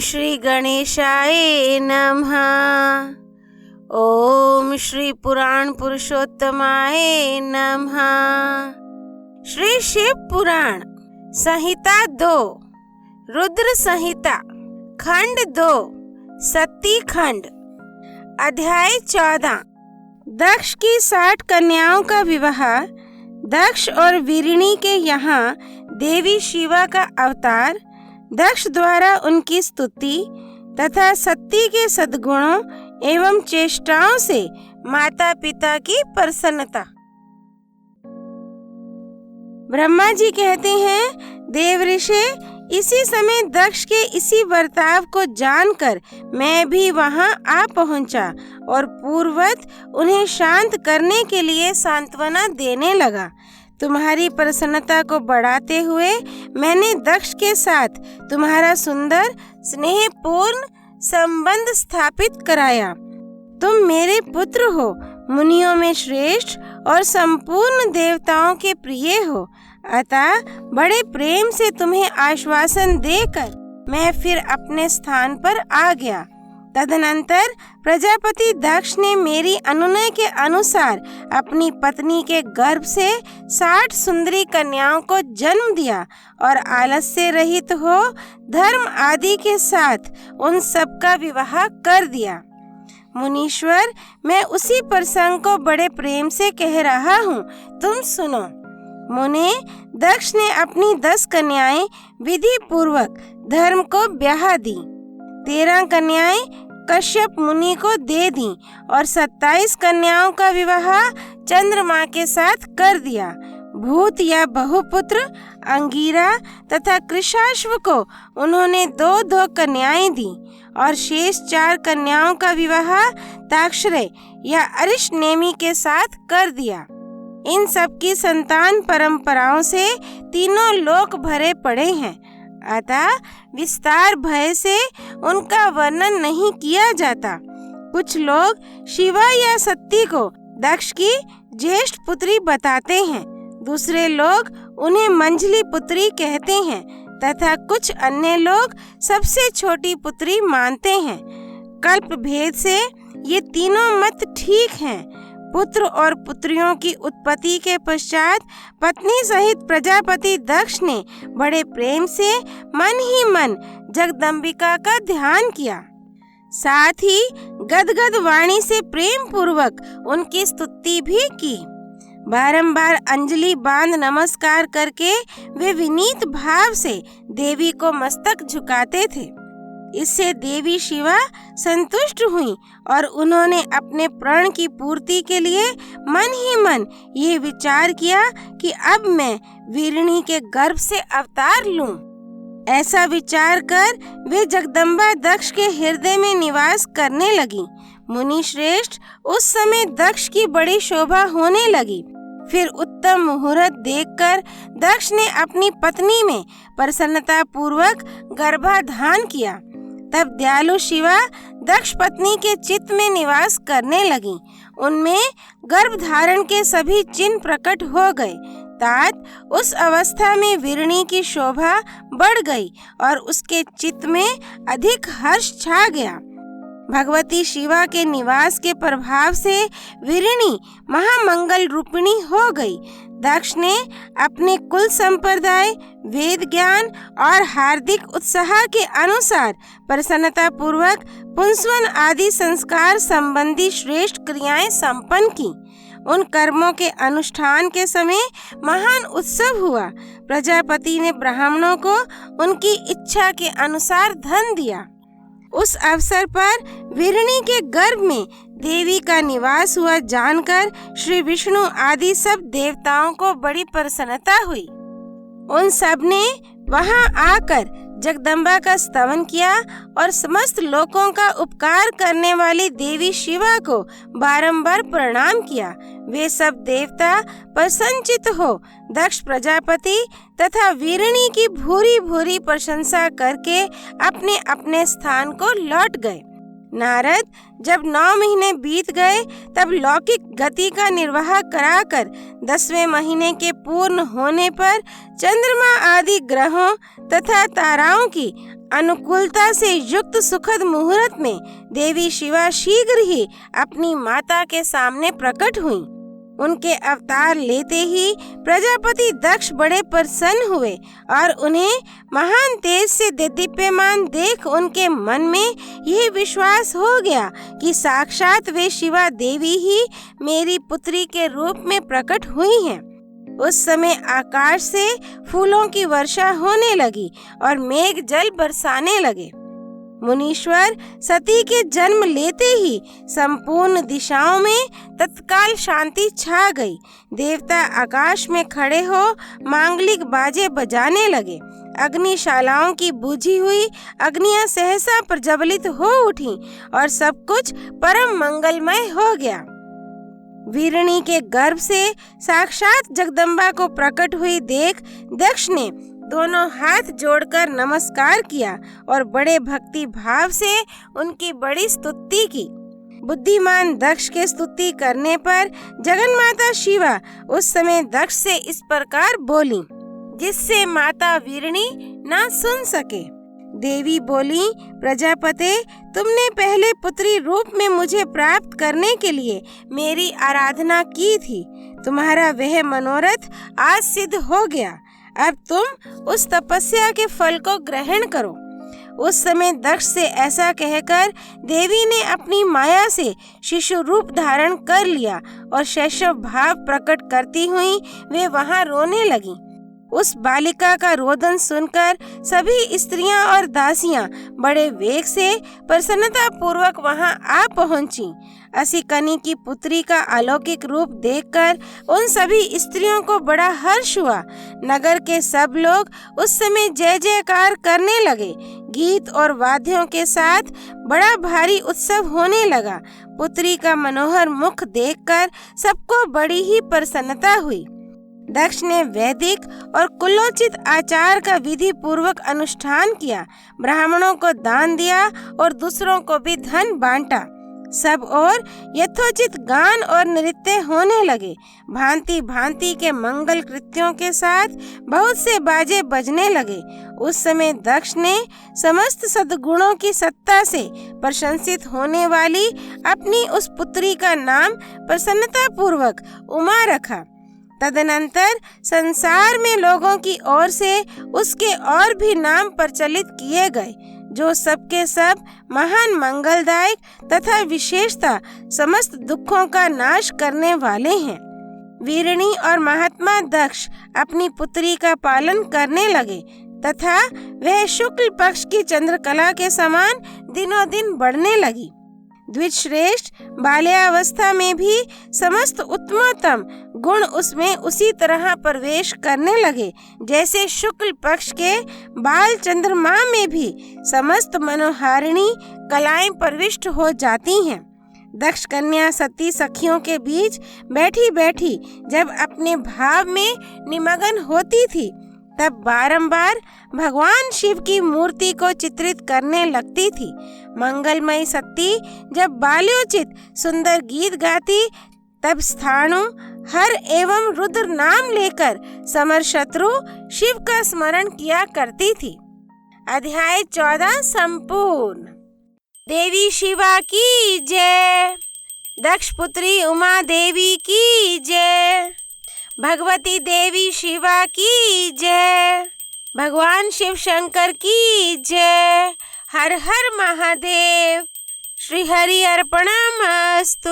श्री गणेशाय नमः। ओम श्री पुराण पुरुषोत्तमाय नमः। श्री शिव पुराण संहिता 2 रुद्र संहिता खंड 2 सती खंड अध्याय 14। दक्ष की 60 कन्याओं का विवाह। दक्ष और वीरिणी के यहाँ देवी शिवा का अवतार। दक्ष द्वारा उनकी स्तुति तथा सती के सद्गुणों एवं चेष्टाओं से माता पिता की प्रसन्नता। ब्रह्मा जी कहते हैं, देव ऋषि, इसी समय दक्ष के इसी बर्ताव को जानकर मैं भी वहां आ पहुंचा और पूर्ववत उन्हें शांत करने के लिए सांत्वना देने लगा। तुम्हारी प्रसन्नता को बढ़ाते हुए मैंने दक्ष के साथ तुम्हारा सुंदर स्नेहपूर्ण संबंध स्थापित कराया। तुम मेरे पुत्र हो, मुनियों में श्रेष्ठ और संपूर्ण देवताओं के प्रिय हो। अतः बड़े प्रेम से तुम्हें आश्वासन देकर मैं फिर अपने स्थान पर आ गया। तदनंतर प्रजापति दक्ष ने मेरी अनुनय के अनुसार अपनी पत्नी के गर्भ से 60 सुंदरी कन्याओं को जन्म दिया और आलस्य रहित हो धर्म आदि के साथ उन सब का विवाह कर दिया। मुनीश्वर, मैं उसी प्रसंग को बड़े प्रेम से कह रहा हूँ, तुम सुनो। मुने, दक्ष ने अपनी 10 कन्याएं विधि पूर्वक धर्म को ब्याह दी। 13 कन्याएं कश्यप मुनि को दे दी और 27 कन्याओं का विवाह चंद्रमा के साथ कर दिया। भूत या बहुपुत्र अंगीरा तथा कृशाश्व को उन्होंने 2-2 कन्याएं दी और शेष 4 कन्याओं का विवाह ताक्षरय या अरिष्नेमी के साथ कर दिया। इन सब की संतान परंपराओं से तीनों लोक भरे पड़े हैं। अतः विस्तार भय से उनका वर्णन नहीं किया जाता। कुछ लोग शिवा या सती को दक्ष की ज्येष्ठ पुत्री बताते हैं, दूसरे लोग उन्हें मंझली पुत्री कहते हैं तथा कुछ अन्य लोग सबसे छोटी पुत्री मानते हैं। कल्प भेद से ये तीनों मत ठीक हैं। पुत्र और पुत्रियों की उत्पत्ति के पश्चात पत्नी सहित प्रजापति दक्ष ने बड़े प्रेम से मन ही मन जगदम्बिका का ध्यान किया। साथ ही गदगद वाणी से प्रेम पूर्वक उनकी स्तुति भी की। बारंबार अंजलि बांध नमस्कार करके वे विनीत भाव से देवी को मस्तक झुकाते थे। इससे देवी शिवा संतुष्ट हुई और उन्होंने अपने प्रण की पूर्ति के लिए मन ही मन ये विचार किया कि अब मैं वीरिणी के गर्भ से अवतार लूं। ऐसा विचार कर वे जगदम्बा दक्ष के हृदय में निवास करने लगी। मुनि श्रेष्ठ, उस समय दक्ष की बड़ी शोभा होने लगी। फिर उत्तम मुहूर्त देखकर दक्ष ने अपनी पत्नी में प्रसन्नता पूर्वक गर्भाधान किया। तब दयालु शिवा दक्ष पत्नी के चित्त में निवास करने लगी। उनमें गर्भ धारण के सभी चिन्ह प्रकट हो गए। तात उस अवस्था में वीरिणी की शोभा बढ़ गई और उसके चित्त में अधिक हर्ष छा गया। भगवती शिवा के निवास के प्रभाव से वीरिणी महामंगल रूपिणी हो गई। दक्ष ने अपने कुल संप्रदाय, वेद ज्ञान और हार्दिक उत्साह के अनुसार प्रसन्नता पूर्वक पुंसवन आदि संस्कार संबंधी श्रेष्ठ क्रियाएं संपन्न की। उन कर्मों के अनुष्ठान के समय महान उत्सव हुआ। प्रजापति ने ब्राह्मणों को उनकी इच्छा के अनुसार धन दिया। उस अवसर पर वीरिणी के गर्भ में देवी का निवास हुआ जानकर श्री विष्णु आदि सब देवताओं को बड़ी प्रसन्नता हुई। उन सब ने वहां आकर जगदम्बा का स्तवन किया और समस्त लोकों का उपकार करने वाली देवी शिवा को बारंबार प्रणाम किया। वे सब देवता प्रसन्नचित हो दक्ष प्रजापति तथा वीरिणी की भूरी भूरी प्रशंसा करके अपने अपने स्थान को लौट गए। नारद जब 9 महीने बीत गए तब लौकिक गति का निर्वाह कराकर 10वें महीने के पूर्ण होने पर चंद्रमा आदि ग्रहों तथा ताराओं की अनुकूलता से युक्त सुखद मुहूर्त में देवी शिवा शीघ्र ही अपनी माता के सामने प्रकट हुई। उनके अवतार लेते ही प्रजापति दक्ष बड़े प्रसन्न हुए और उन्हें महान तेज से दीप्यमान देख उनके मन में यह विश्वास हो गया कि साक्षात वे शिवा देवी ही मेरी पुत्री के रूप में प्रकट हुई हैं। उस समय आकाश से फूलों की वर्षा होने लगी और मेघ जल बरसाने लगे। मुनीश्वर सती के जन्म लेते ही संपूर्ण दिशाओं में तत्काल शांति छा गई। देवता आकाश में खड़े हो मांगलिक बाजे बजाने लगे। अग्निशालाओं की बुझी हुई अग्नियां सहसा प्रज्वलित हो उठी और सब कुछ परम मंगलमय हो गया। वीरणी के गर्भ से साक्षात जगदम्बा को प्रकट हुई देख दक्ष ने दोनों हाथ जोड़कर नमस्कार किया और बड़े भक्ति भाव से उनकी बड़ी स्तुति की। बुद्धिमान दक्ष के स्तुति करने पर जगन्माता शिवा उस समय दक्ष से इस प्रकार बोली, जिससे माता वीरणी ना सुन सके। देवी बोली, प्रजापते, तुमने पहले पुत्री रूप में मुझे प्राप्त करने के लिए मेरी आराधना की थी। तुम्हारा वह मनोरथ आज सिद्ध हो गया। अब तुम उस तपस्या के फल को ग्रहण करो। उस समय दक्ष से ऐसा कहकर देवी ने अपनी माया से शिशु रूप धारण कर लिया और शैशव भाव प्रकट करती हुई वे वहां रोने लगी। उस बालिका का रोदन सुनकर सभी स्त्रियां और दासियां बड़े वेग से प्रसन्नता पूर्वक वहां आ पहुंची। असिकनी की पुत्री का अलौकिक रूप देखकर उन सभी स्त्रियों को बड़ा हर्ष हुआ। नगर के सब लोग उस समय जय जयकार करने लगे। गीत और वाद्यों के साथ बड़ा भारी उत्सव होने लगा। पुत्री का मनोहर मुख देखकर सबको बड़ी ही प्रसन्नता हुई। दक्ष ने वैदिक और कुलोचित आचार का विधि पूर्वक अनुष्ठान किया, ब्राह्मणों को दान दिया और दूसरों को भी धन बांटा। सब और यथोचित गान और नृत्य होने लगे। भांति भांति के मंगल कृत्यों के साथ बहुत से बाजे बजने लगे। उस समय दक्ष ने समस्त सद्गुणों की सत्ता से प्रशंसित होने वाली अपनी उस पुत्री का नाम प्रसन्नता पूर्वक उमा रखा। तदनंतर संसार में लोगों की ओर से उसके और भी नाम प्रचलित किए गए, जो सबके सब महान मंगलदायक तथा विशेषता समस्त दुखों का नाश करने वाले हैं। वीरणी और महात्मा दक्ष अपनी पुत्री का पालन करने लगे तथा वह शुक्ल पक्ष की चंद्रकला के समान दिनों दिन बढ़ने लगी। द्विजश्रेष्ठ बाल्यावस्था में भी समस्त उत्तमोत्तम गुण उसमें उसी तरह प्रवेश करने लगे, जैसे शुक्ल पक्ष के बाल चंद्रमा में भी समस्त मनोहारिणी कलाएं प्रविष्ट हो जाती हैं। दक्ष कन्या सती सखियों के बीच बैठी बैठी जब अपने भाव में निमग्न होती थी, तब बारंबार भगवान शिव की मूर्ति को चित्रित करने लगती थी। मंगलमयी सती जब बाल्योचित सुंदर गीत गाती, तब स्थाणु हर एवं रुद्र नाम लेकर समर शत्रु शिव का स्मरण किया करती थी। अध्याय 14 संपूर्ण। देवी शिवा की जय। दक्ष पुत्री उमा देवी की जय। भगवती देवी शिवा की जय। भगवान शिव शंकर की जय। हर हर महादेव। श्री हरि अर्पणमस्तु।